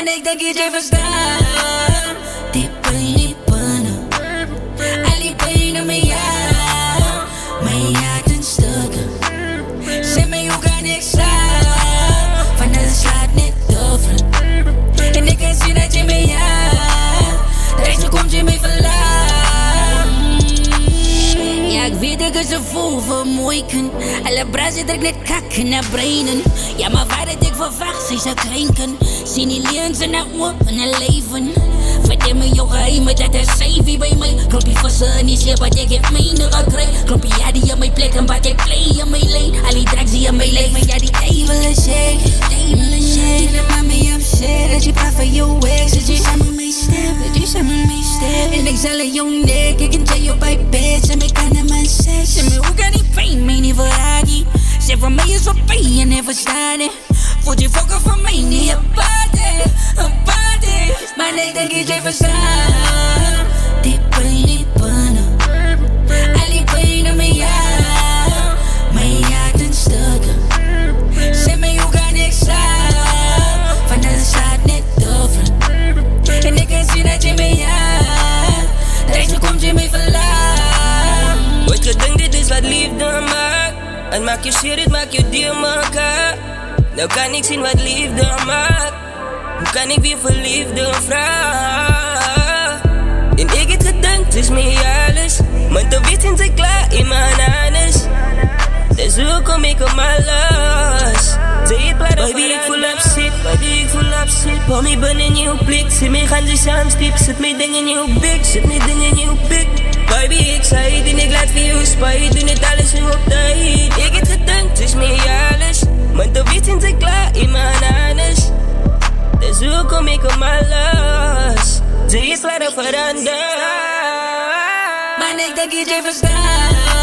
Maar ik denk dat jij verstaan. Die pannen, al die pijnen met jou. Mijn hart in stukken. Zeg me hoe kan ik slaan? Van alles slaat net over. En ik kan zien dat je me jaagt. Rechtje komt je mee verlaat. Ja, ik weet dat ik ze voel vermoeiken. Alle brazen druk net kakken naar breinen. Ja, maar waar dat ik verwacht, zij zou krenken. Zie niet leren ze naar op en naar leven. Vertel me jouw geheimen, dat is safe bij mij. Kloppie voor ze niet slecht, wat ik heb minder gekregen. Kloppie ja die aan mijn plek en wat ik play aan mijn lane. Al die drugs die aan mijn leven, maar ja die table is shake. En mama je upset, dat je praat van jouw ex. Dat je samen mee step, En ik zal in jouw nek, ik kan tell je bij bed. Zeg me kan er maar seks. Zeg me hoe kan die pijn mij niet verhagen? Zeg voor mij is wat pijn en even staan. Voelt je fokken van mij niet een party. Maar ik denk dat jij verstaan. Die pannen, al die pijnen met jou. Mijn hart in stukken. Zeg me hoe kan ik slaan? Van alles slaat net over. En ik kan zien dat je me jaagt. Rechtje komt je mee verlaat. Ooit gedacht dit is wat liefde maakt. Het maakt je shit, het maakt je deel maken. Nou kan ik zien wat liefde maakt. Hoe kan ik weer voor liefde vragen? En ik het gedacht, het is meer alles. Maar te wit zijn ze klaar in mijn anus. Dus hoe kom ik op mijn los? Zeg je plaat baby, ik voel op shit. Hou me binnen in jouw blik. Zie me gaan ze aan stip. Zet me dingen in jouw bik. Baby, ik zei het en ik laat voor jou spijt. Doe niet alles nu op tijd. Ik het gedacht, het is meer alles. Maar te wit zijn ze klaar in mijn anus. Dus hoe kom ik op mijn los? Zeg je plaat veranderen. Maar ik denk dat jij verstaan.